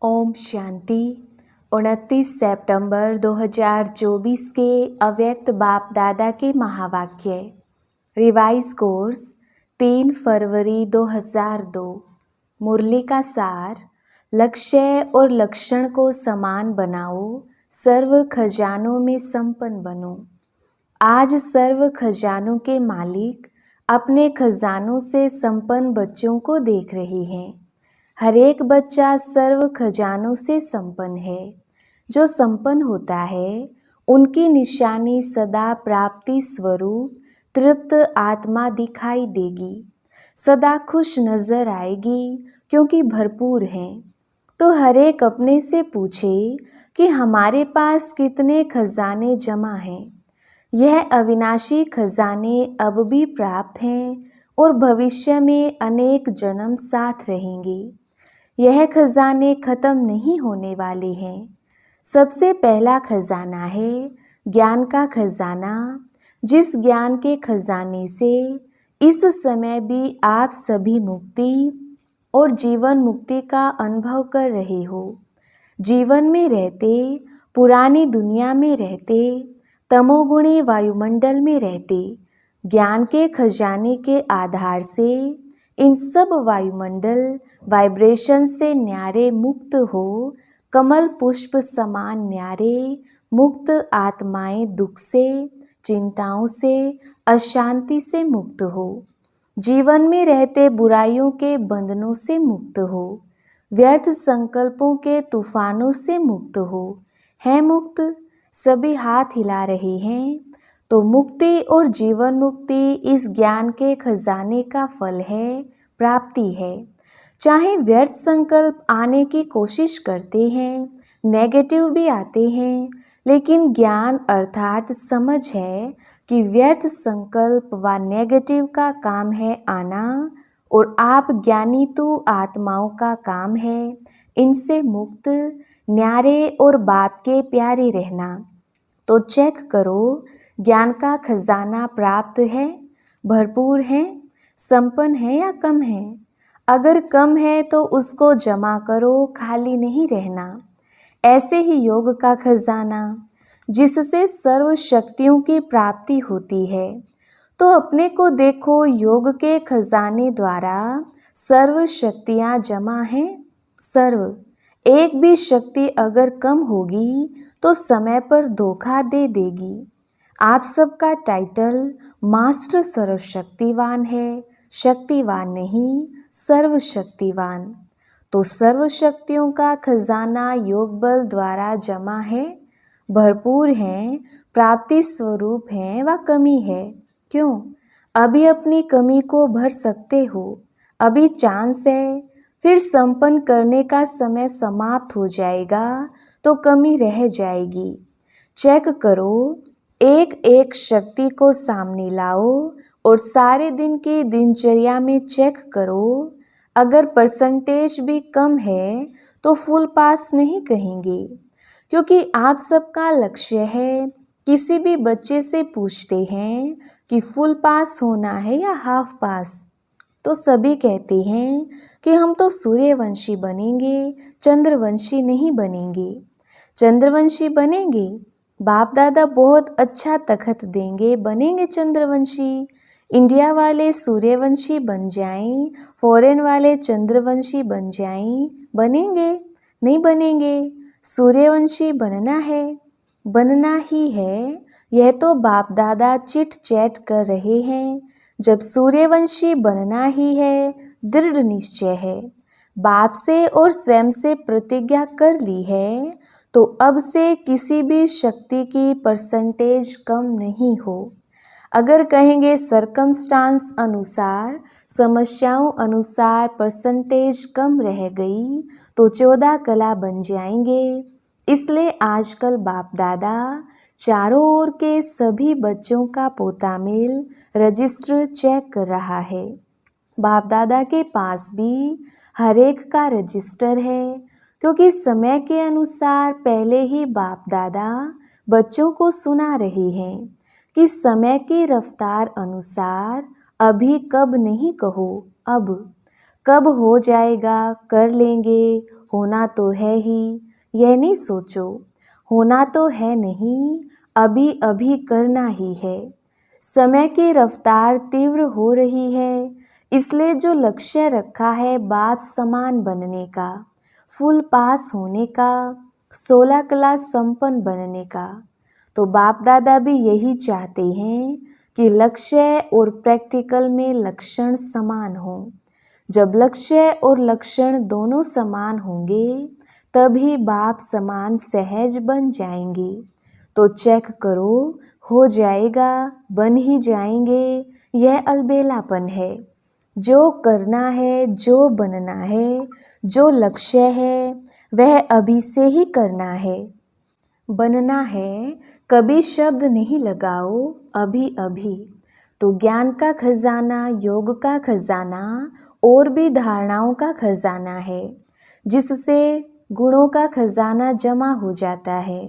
ओम शांति। 29 सितंबर 2024 के अव्यक्त बाप दादा के महावाक्य। रिवाइज कोर्स 3 फरवरी 2002। मुरली का सार। लक्ष्य और लक्षण को समान बनाओ, सर्व खजानों में संपन्न बनो। आज सर्व खजानों के मालिक अपने खजानों से संपन्न बच्चों को देख रहे हैं। हर एक बच्चा सर्व खजानों से संपन्न है। जो संपन्न होता है उनकी निशानी सदा प्राप्ति स्वरूप तृप्त आत्मा दिखाई देगी, सदा खुश नजर आएगी क्योंकि भरपूर हैं। तो हर एक अपने से पूछे कि हमारे पास कितने खजाने जमा हैं। यह अविनाशी खजाने अब भी प्राप्त हैं और भविष्य में अनेक जन्म साथ रहेंगे। यह खजाने खत्म नहीं होने वाले हैं। सबसे पहला खजाना है ज्ञान का खजाना, जिस ज्ञान के खजाने से इस समय भी आप सभी मुक्ति और जीवन मुक्ति का अनुभव कर रहे हो। जीवन में रहते, पुरानी दुनिया में रहते, तमोगुणी वायुमंडल में रहते, ज्ञान के खजाने के आधार से इन सब वायुमंडल वाइब्रेशन से न्यारे मुक्त हो, कमल पुष्प समान न्यारे मुक्त आत्माएं दुख से, चिंताओं से, अशांति से मुक्त हो। जीवन में रहते बुराइयों के बंधनों से मुक्त हो, व्यर्थ संकल्पों के तूफानों से मुक्त हो। है मुक्त? सभी हाथ हिला रहे हैं। तो मुक्ति और जीवन मुक्ति इस ज्ञान के खजाने का फल है, प्राप्ति है। चाहे व्यर्थ संकल्प आने की कोशिश करते हैं, नेगेटिव भी आते हैं, लेकिन ज्ञान अर्थात समझ है कि व्यर्थ संकल्प व नेगेटिव का काम है आना और आप ज्ञानी तो आत्माओं का काम है इनसे मुक्त, न्यारे और बाप के प्यारे रहना। तो चेक करो, ज्ञान का खजाना प्राप्त है, भरपूर है, संपन्न है या कम है। अगर कम है तो उसको जमा करो, खाली नहीं रहना। ऐसे ही योग का खजाना, जिससे सर्व शक्तियों की प्राप्ति होती है। तो अपने को देखो, योग के खजाने द्वारा सर्व शक्तियाँ जमा हैं। सर्व, एक भी शक्ति अगर कम होगी तो समय पर धोखा दे देगी। आप सबका टाइटल मास्टर सर्वशक्तिवान है, शक्तिवान नहीं, सर्वशक्तिवान। तो सर्व शक्तियों का खजाना योग बल द्वारा जमा है, भरपूर है, प्राप्ति स्वरूप है व कमी है। क्यों? अभी अपनी कमी को भर सकते हो, अभी चांस है। फिर संपन्न करने का समय समाप्त हो जाएगा तो कमी रह जाएगी। चेक करो, एक एक शक्ति को सामने लाओ और सारे दिन की दिनचर्या में चेक करो। अगर परसेंटेज भी कम है तो फुल पास नहीं कहेंगे, क्योंकि आप सबका लक्ष्य है। किसी भी बच्चे से पूछते हैं कि फुल पास होना है या हाफ पास, तो सभी कहते हैं कि हम तो सूर्यवंशी बनेंगे, चंद्रवंशी नहीं बनेंगे। चंद्रवंशी बनेंगे, बाप दादा बहुत अच्छा तखत देंगे, बनेंगे चंद्रवंशी। इंडिया वाले सूर्यवंशी बन जाएं, फॉरेन वाले चंद्रवंशी बन जाएं, बनेंगे? नहीं बनेंगे। सूर्यवंशी बनना है, बनना ही है। यह तो बाप दादा चिट चैट कर रहे हैं। जब सूर्यवंशी बनना ही है, दृढ़ निश्चय है, बाप से और स्वयं से प्रतिज्ञा कर ली है, तो अब से किसी भी शक्ति की परसेंटेज कम नहीं हो। अगर कहेंगे सरकमस्टांस अनुसार, समस्याओं अनुसार परसेंटेज कम रह गई तो 14 कला बन जाएंगे। इसलिए आजकल बाप दादा चारों ओर के सभी बच्चों का पोता मेल रजिस्टर चेक कर रहा है। बाप दादा के पास भी हर एक का रजिस्टर है, क्योंकि समय के अनुसार पहले ही बाप दादा बच्चों को सुना रहे हैं कि समय की रफ्तार अनुसार अभी कब नहीं कहो, अब कब हो जाएगा, कर लेंगे, होना तो है ही, यह नहीं सोचो। होना तो है नहीं, अभी अभी करना ही है। समय की रफ्तार तीव्र हो रही है, इसलिए जो लक्ष्य रखा है बाप समान बनने का, फुल पास होने का, 16 क्लास संपन्न बनने का, तो बाप दादा भी यही चाहते हैं कि लक्ष्य और प्रैक्टिकल में लक्षण समान हो। जब लक्ष्य और लक्षण दोनों समान होंगे तभी बाप समान सहज बन जाएंगे। तो चेक करो, हो जाएगा, बन ही जाएंगे। यह अलबेलापन है। जो करना है, जो बनना है, जो लक्ष्य है, वह अभी से ही करना है। बनना है, कभी शब्द नहीं लगाओ, अभी अभी। तो ज्ञान का खजाना, योग का खजाना और भी धारणाओं का खजाना है, जिससे गुणों का खजाना जमा हो जाता है।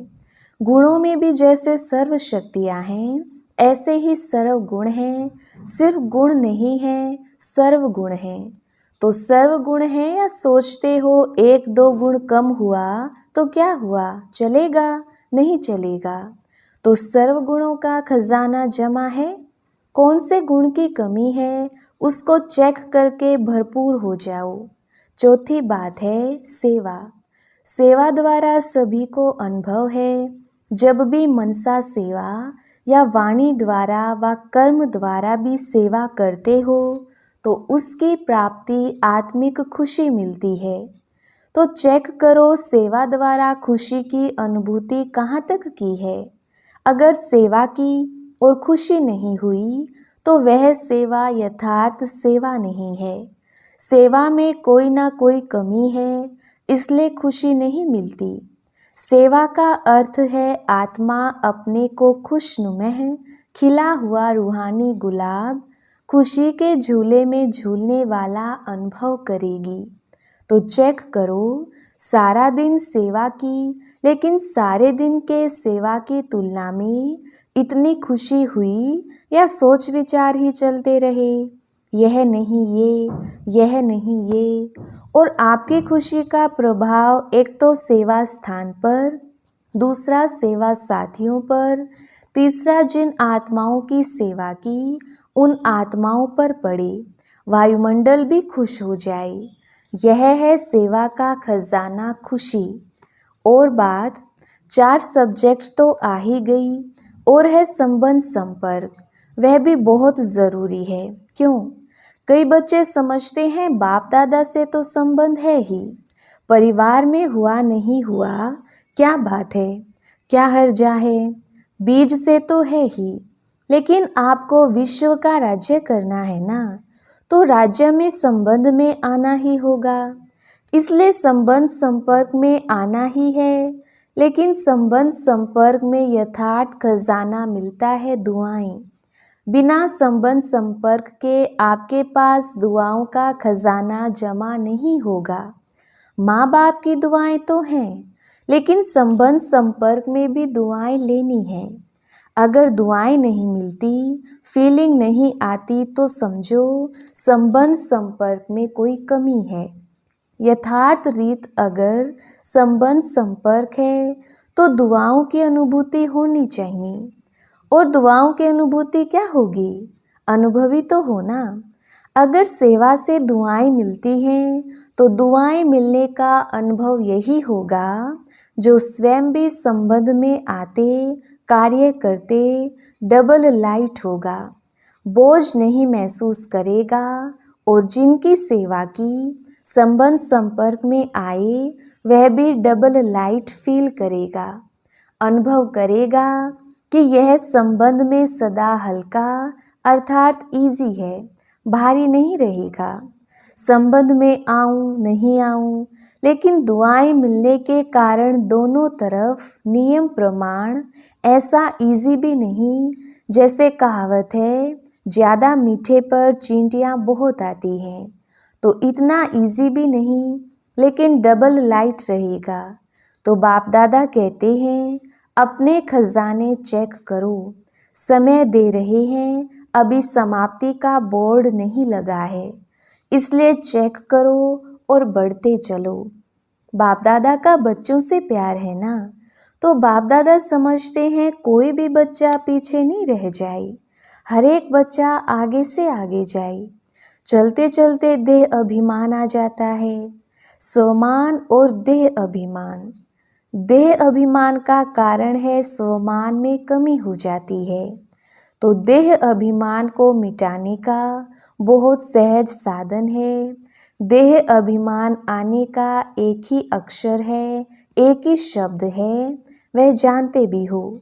गुणों में भी जैसे सर्व शक्तियाँ हैं, ऐसे ही सर्व गुण हैं। सिर्फ गुण नहीं है, सर्व गुण हैं। तो सर्व गुण है या सोचते हो एक दो गुण कम हुआ तो क्या हुआ, चलेगा? नहीं चलेगा। तो सर्व गुणों का खजाना जमा है। कौन से गुण की कमी है, उसको चेक करके भरपूर हो जाओ। चौथी बात है सेवा। सेवा द्वारा सभी को अनुभव है। जब भी मनसा सेवा या वाणी द्वारा व कर्म द्वारा भी सेवा करते हो तो उसकी प्राप्ति आत्मिक खुशी मिलती है। तो चेक करो सेवा द्वारा खुशी की अनुभूति कहाँ तक की है। अगर सेवा की और खुशी नहीं हुई तो वह सेवा यथार्थ सेवा नहीं है। सेवा में कोई ना कोई कमी है, इसलिए खुशी नहीं मिलती। सेवा का अर्थ है आत्मा अपने को खुशनुमा खिला हुआ रूहानी गुलाब खुशी के झूले में झूलने वाला अनुभव करेगी। तो चेक करो, सारा दिन सेवा की, लेकिन सारे दिन के सेवा की तुलना में इतनी खुशी हुई या सोच विचार ही चलते रहे, यह नहीं ये, यह नहीं ये। और आपकी खुशी का प्रभाव एक तो सेवा स्थान पर, दूसरा सेवा साथियों पर, तीसरा जिन आत्माओं की सेवा की उन आत्माओं पर पड़े, वायुमंडल भी खुश हो जाए। यह है सेवा का खजाना, खुशी। और बात 4 सब्जेक्ट तो आ ही गई, और है संबंध संपर्क, वह भी बहुत ज़रूरी है। क्यों? कई बच्चे समझते हैं बाप दादा से तो संबंध है ही, परिवार में हुआ नहीं हुआ क्या बात है, क्या हर्जा है, बीज से तो है ही। लेकिन आपको विश्व का राज्य करना है ना, तो राज्य में संबंध में आना ही होगा। इसलिए संबंध संपर्क में आना ही है। लेकिन संबंध संपर्क में यथार्थ खजाना मिलता है दुआएं। बिना संबंध संपर्क के आपके पास दुआओं का खजाना जमा नहीं होगा। माँ बाप की दुआएं तो हैं, लेकिन संबंध संपर्क में भी दुआएं लेनी है। अगर दुआएं नहीं मिलती, फीलिंग नहीं आती, तो समझो संबंध संपर्क में कोई कमी है। यथार्थ रीत अगर संबंध संपर्क है तो दुआओं की अनुभूति होनी चाहिए। और दुआओं की अनुभूति क्या होगी? अनुभवी तो होना। अगर सेवा से दुआएं मिलती हैं तो दुआएं मिलने का अनुभव यही होगा जो स्वयं भी संबंध में आते, कार्य करते डबल लाइट होगा, बोझ नहीं महसूस करेगा। और जिनकी सेवा की, संबंध संपर्क में आए, वह भी डबल लाइट फील करेगा, अनुभव करेगा कि यह संबंध में सदा हल्का अर्थात इजी है, भारी नहीं रहेगा। संबंध में आऊं नहीं आऊं, लेकिन दुआएं मिलने के कारण दोनों तरफ नियम प्रमाण ऐसा इजी भी नहीं। जैसे कहावत है, ज़्यादा मीठे पर चींटियां बहुत आती हैं, तो इतना इजी भी नहीं, लेकिन डबल लाइट रहेगा। तो बाप दादा कहते हैं अपने खजाने चेक करो, समय दे रहे हैं, अभी समाप्ति का बोर्ड नहीं लगा है, इसलिए चेक करो और बढ़ते चलो। बाप दादा का बच्चों से प्यार है ना, तो बाप दादा समझते हैं कोई भी बच्चा पीछे नहीं रह जाए, हर एक बच्चा आगे से आगे जाए। चलते चलते देह अभिमान आ जाता है, स्वमान और देह अभिमान। देह अभिमान का कारण है स्वमान में कमी हो जाती है। तो देह अभिमान को मिटाने का बहुत सहज साधन है। देह अभिमान आने का एक ही अक्षर है, एक ही शब्द है, वह जानते भी हो।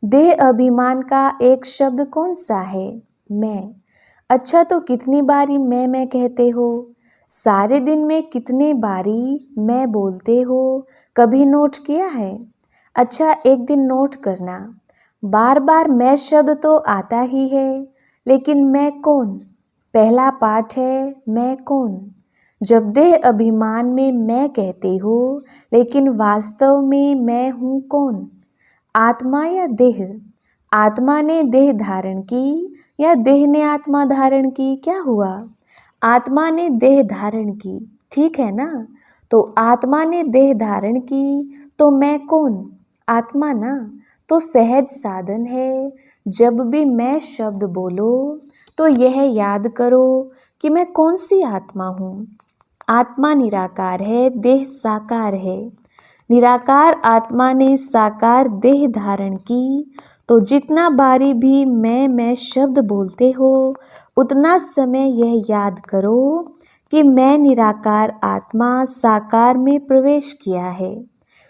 देह अभिमान का एक शब्द कौन सा है? मैं। अच्छा, तो कितनी बारी मैं कहते हो? सारे दिन में कितने बारी मैं बोलते हो? कभी नोट किया है? अच्छा, एक दिन नोट करना। बार बार मैं शब्द तो आता ही है, लेकिन मैं कौन? पहला पाठ है मैं कौन। जब देह अभिमान में मैं कहते हो, लेकिन वास्तव में मैं हूँ कौन? आत्मा या देह? आत्मा ने देह धारण की या देह ने आत्मा धारण की? क्या हुआ? आत्मा ने देह धारण की, ठीक है ना? तो आत्मा ने देह धारण की, तो मैं कौन? आत्मा ना। तो सहज साधन है, जब भी मैं शब्द बोलो तो यह याद करो कि मैं कौन सी आत्मा हूँ। आत्मा निराकार है, देह साकार है। निराकार आत्मा ने साकार देह धारण की, तो जितना बारी भी मैं शब्द बोलते हो, उतना समय यह याद करो कि मैं निराकार आत्मा साकार में प्रवेश किया है।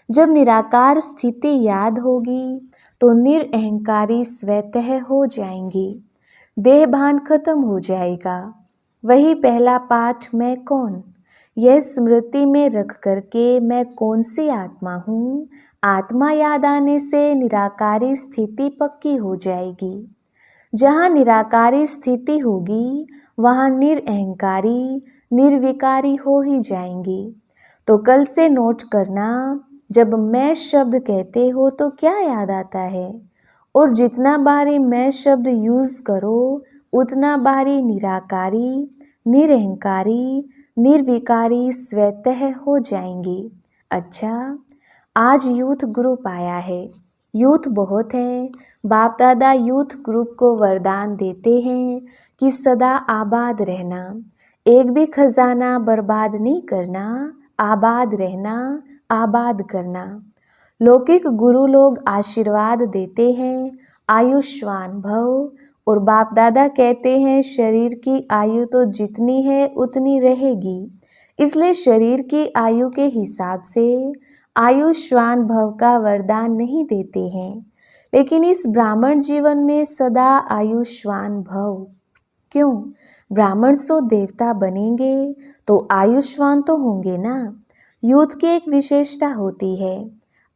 जब निराकार स्थिति याद होगी तो निरअहंकारी स्वतः हो जाएंगी, देह भान खत्म हो जाएगा। वही पहला पाठ मैं कौन, यह स्मृति में रख करके मैं कौन सी आत्मा हूँ, आत्मा याद आने से निराकारी स्थिति पक्की हो जाएगी। जहाँ निराकारी स्थिति होगी वहाँ निरअहंकारी निर्विकारी हो ही जाएंगी। तो कल से नोट करना, जब मैं शब्द कहते हो तो क्या याद आता है, और जितना बारी मैं शब्द यूज करो उतना बारी निराकारी निरअहंकारी निर्विकारी स्वतः हो जाएंगी। अच्छा, आज यूथ ग्रुप आया है। यूथ बहुत है। बाप दादा यूथ ग्रुप को वरदान देते हैं कि सदा आबाद रहना, एक भी खजाना बर्बाद नहीं करना, आबाद रहना, आबाद करना। लौकिक गुरु लोग आशीर्वाद देते हैं आयुष्मान भव, और बाप दादा कहते हैं शरीर की आयु तो जितनी है उतनी रहेगी, इसलिए शरीर की आयु के हिसाब से आयुष्मान भव का वरदान नहीं देते हैं, लेकिन इस ब्राह्मण जीवन में सदा आयुष्मान भव। क्यों? ब्राह्मण सो देवता बनेंगे तो आयुष्मान तो होंगे ना। यूथ की एक विशेषता होती है।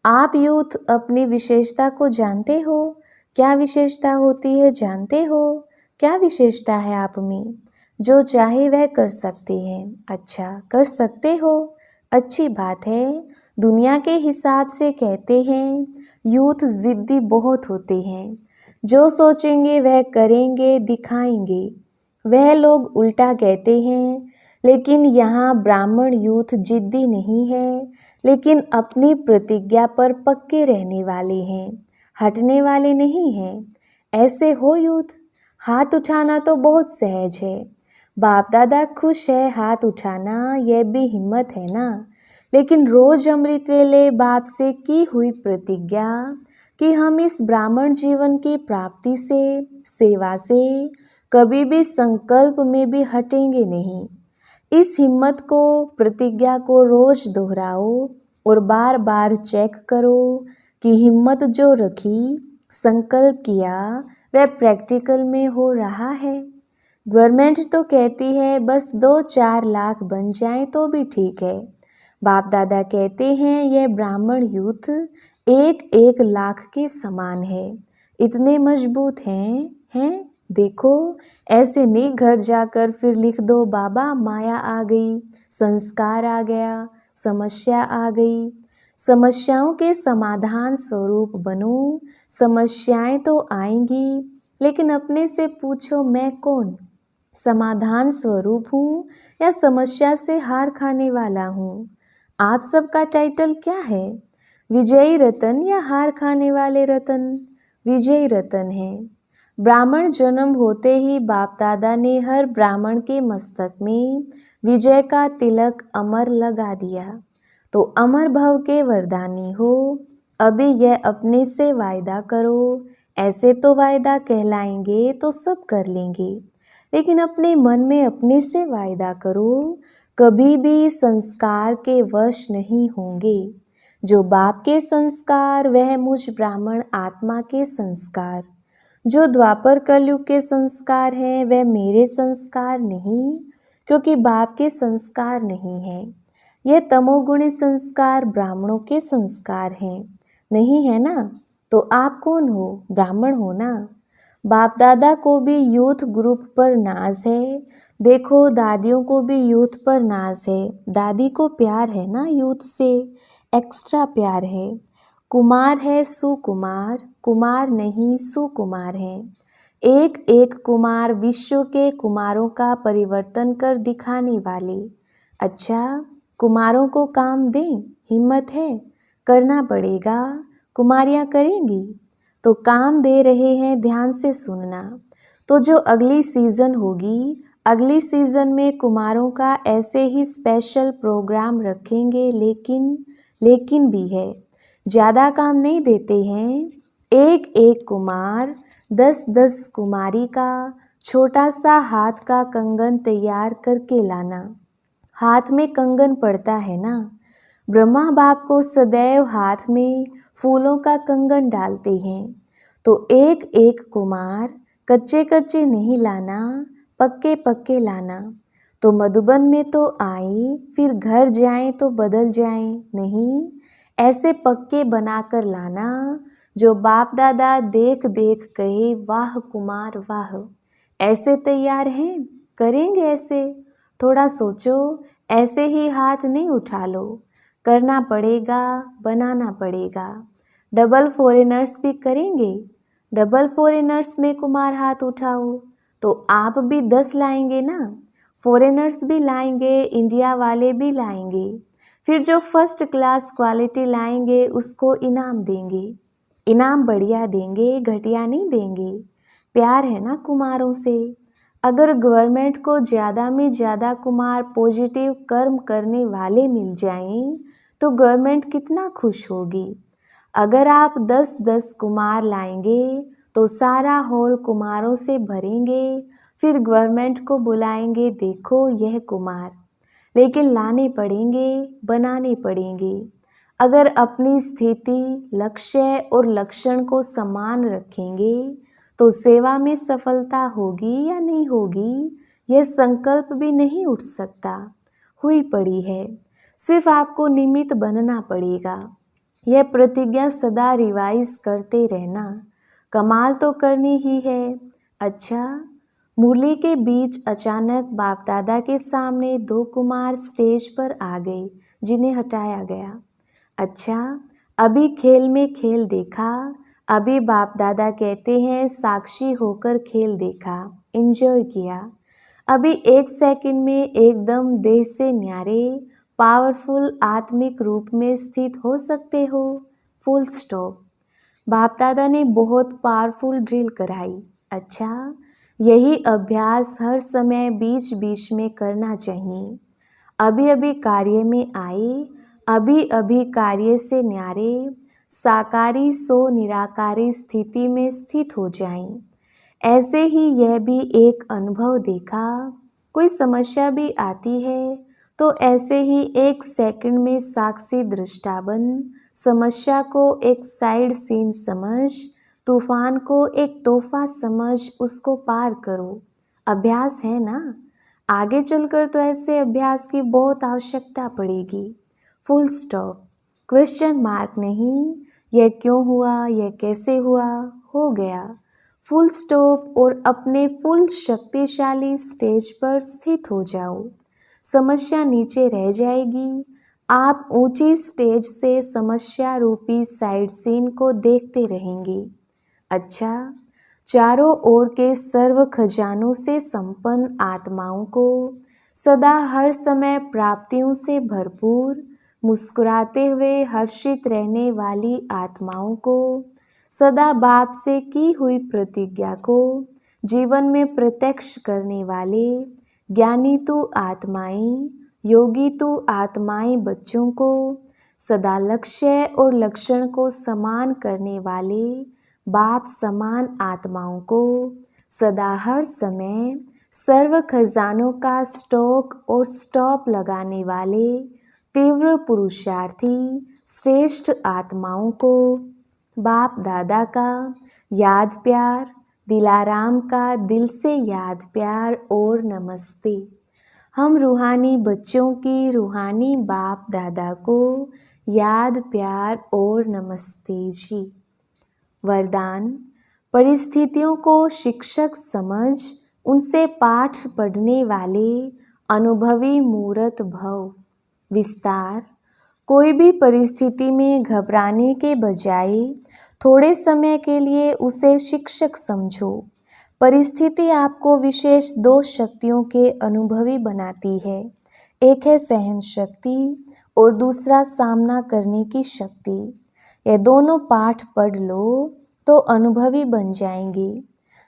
आप यूथ अपनी विशेषता को जानते हो? क्या विशेषता होती है जानते हो? क्या विशेषता है आप में? जो चाहे वह कर सकते हैं। अच्छा, कर सकते हो, अच्छी बात है। दुनिया के हिसाब से कहते हैं यूथ जिद्दी बहुत होते हैं, जो सोचेंगे वह करेंगे दिखाएंगे। वह लोग उल्टा कहते हैं, लेकिन यहाँ ब्राह्मण यूथ जिद्दी नहीं है, लेकिन अपनी प्रतिज्ञा पर पक्के रहने वाले हैं, हटने वाले नहीं हैं। ऐसे हो यूथ। हाथ उठाना तो बहुत सहज है। बाप दादा खुश है हाथ उठाना, यह भी हिम्मत है ना। लेकिन रोज अमृत वेले बाप से की हुई प्रतिज्ञा कि हम इस ब्राह्मण जीवन की प्राप्ति से, सेवा से कभी भी संकल्प में भी हटेंगे नहीं। इस हिम्मत को, प्रतिज्ञा को रोज दोहराओ और बार बार चेक करो कि हिम्मत जो रखी, संकल्प किया, वह प्रैक्टिकल में हो रहा है। गवर्नमेंट तो कहती है बस 2-4 लाख बन जाएं तो भी ठीक है। बाप दादा कहते हैं यह ब्राह्मण यूथ 1-1 लाख के समान है। इतने मजबूत हैं। देखो, ऐसे नहीं घर जाकर फिर लिख दो बाबा माया आ गई, संस्कार आ गया, समस्या आ गई। समस्याओं के समाधान स्वरूप बनो। समस्याएं तो आएंगी, लेकिन अपने से पूछो मैं कौन? समाधान स्वरूप हूँ या समस्या से हार खाने वाला हूँ? आप सबका टाइटल क्या है? विजयी रतन या हार खाने वाले रतन? विजयी रतन है। ब्राह्मण जन्म होते ही बाप दादा ने हर ब्राह्मण के मस्तक में विजय का तिलक अमर लगा दिया। तो अमर भव के वरदानी हो। अभी यह अपने से वायदा करो, ऐसे तो वायदा कहलाएंगे तो सब कर लेंगे, लेकिन अपने मन में अपने से वायदा करो, कभी भी संस्कार के वश नहीं होंगे। जो बाप के संस्कार वह मुझ ब्राह्मण आत्मा के संस्कार, जो द्वापर कलयुग के संस्कार हैं वह मेरे संस्कार नहीं, क्योंकि बाप के संस्कार नहीं है। यह तमोगुणी संस्कार ब्राह्मणों के संस्कार हैं, नहीं है ना? तो आप कौन हो? ब्राह्मण हो ना। बाप दादा को भी यूथ ग्रुप पर नाज है। देखो दादियों को भी यूथ पर नाज है। दादी को प्यार है ना यूथ से, एक्स्ट्रा प्यार है। कुमार है सुकुमार, कुमार नहीं सुकुमार है। एक एक कुमार विश्व के कुमारों का परिवर्तन कर दिखाने वाले। अच्छा, कुमारों को काम दें? हिम्मत है? करना पड़ेगा। कुमारियाँ करेंगी तो काम दे रहे हैं, ध्यान से सुनना। तो जो अगली सीज़न होगी, अगली सीज़न में कुमारों का ऐसे ही स्पेशल प्रोग्राम रखेंगे, लेकिन भी है, ज़्यादा काम नहीं देते हैं। एक एक कुमार 10-10 कुमारी का छोटा सा हाथ का कंगन तैयार करके लाना। हाथ में कंगन पड़ता है ना, ब्रह्मा बाप को सदैव हाथ में फूलों का कंगन डालते हैं। तो एक एक कुमार कच्चे कच्चे नहीं लाना, पक्के पक्के लाना। तो मधुबन में तो आए, फिर घर जाएं तो बदल जाएं, नहीं, ऐसे पक्के बनाकर लाना जो बाप दादा देख देख कहे वाह कुमार वाह। ऐसे तैयार हैं? करेंगे ऐसे? थोड़ा सोचो, ऐसे ही हाथ नहीं उठा लो, करना पड़ेगा, बनाना पड़ेगा। डबल फॉरेनर्स भी करेंगे। डबल फॉरेनर्स में कुमार हाथ उठाओ तो आप भी 10 लाएंगे ना। फॉरेनर्स भी लाएंगे, इंडिया वाले भी लाएंगे। फिर जो फर्स्ट क्लास क्वालिटी लाएंगे उसको इनाम देंगे। इनाम बढ़िया देंगे, घटिया नहीं देंगे। प्यार है ना कुमारों से। अगर गवर्नमेंट को ज़्यादा में ज़्यादा कुमार पॉजिटिव कर्म करने वाले मिल जाएं तो गवर्नमेंट कितना खुश होगी। अगर आप 10-10 कुमार लाएंगे तो सारा हॉल कुमारों से भरेंगे। फिर गवर्नमेंट को बुलाएंगे, देखो यह कुमार। लेकिन लाने पड़ेंगे, बनाने पड़ेंगे। अगर अपनी स्थिति, लक्ष्य और लक्षण को समान रखेंगे तो सेवा में सफलता होगी या नहीं होगी, यह संकल्प भी नहीं उठ सकता। हुई पड़ी है, सिर्फ आपको निमित्त बनना पड़ेगा। यह प्रतिज्ञा सदा रिवाइज करते रहना। कमाल तो करनी ही है। अच्छा, मुरली के बीच अचानक बाप दादा के सामने 2 कुमार स्टेज पर आ गए, जिन्हें हटाया गया। अच्छा, अभी खेल में खेल देखा। अभी बाप दादा कहते हैं साक्षी होकर खेल देखा, एंजॉय किया। अभी 1 सेकंड में एकदम देह से न्यारे पावरफुल आत्मिक रूप में स्थित हो सकते हो। Full stop. बाप दादा ने बहुत पावरफुल ड्रिल कराई। अच्छा, यही अभ्यास हर समय बीच बीच में करना चाहिए। अभी अभी कार्य में आए, अभी अभी कार्य से न्यारे साकारी सो निराकारी स्थिति में स्थित हो जाएं। ऐसे ही यह भी एक अनुभव देखा। कोई समस्या भी आती है तो ऐसे ही 1 सेकंड में साक्षी दृष्टा बन समस्या को एक साइड सीन समझ, तूफान को एक तोहफा समझ उसको पार करो। अभ्यास है ना, आगे चलकर तो ऐसे अभ्यास की बहुत आवश्यकता पड़ेगी। Full stop. क्वेश्चन मार्क नहीं, यह क्यों हुआ, यह कैसे हुआ, हो गया। फुल स्टॉप और अपने फुल शक्तिशाली स्टेज पर स्थित हो जाओ। समस्या नीचे रह जाएगी। आप ऊंची स्टेज से समस्या रूपी साइड सीन को देखते रहेंगे। अच्छा, चारों ओर के सर्व खजानों से संपन्न आत्माओं को सदा हर समय प्राप्तियों से भरपूर मुस्कुराते हुए हर्षित रहने वाली आत्माओं को, सदा बाप से की हुई प्रतिज्ञा को जीवन में प्रत्यक्ष करने वाले ज्ञानी तु आत्माएं, योगी तु आत्माएं बच्चों को, सदा लक्ष्य और लक्षण को समान करने वाले बाप समान आत्माओं को, सदा हर समय सर्व खजानों का स्टॉक और स्टॉप लगाने वाले तीव्र पुरुषार्थी श्रेष्ठ आत्माओं को बाप दादा का याद प्यार, दिलाराम का दिल से याद प्यार और नमस्ते। हम रूहानी बच्चों की रूहानी बाप दादा को याद प्यार और नमस्ते जी। वरदान: परिस्थितियों को शिक्षक समझ उनसे पाठ पढ़ने वाले अनुभवी मूर्त भव। विस्तार: कोई भी परिस्थिति में घबराने के बजाय थोड़े समय के लिए उसे शिक्षक समझो। परिस्थिति आपको विशेष 2 शक्तियों के अनुभवी बनाती है। एक है सहन शक्ति और दूसरा सामना करने की शक्ति। यह दोनों पाठ पढ़ लो तो अनुभवी बन जाएंगे।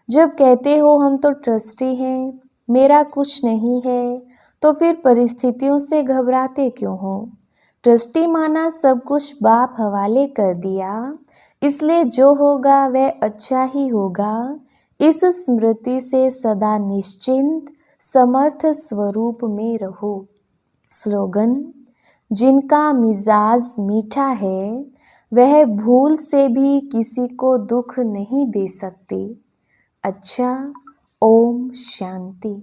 जब कहते हो हम तो ट्रस्टी हैं, मेरा कुछ नहीं है, तो फिर परिस्थितियों से घबराते क्यों हो? ट्रस्टी माना सब कुछ बाप हवाले कर दिया, इसलिए जो होगा वह अच्छा ही होगा। इस स्मृति से सदा निश्चिंत समर्थ स्वरूप में रहो। स्लोगन: जिनका मिजाज मीठा है वह भूल से भी किसी को दुख नहीं दे सकते। अच्छा, ओम शांति।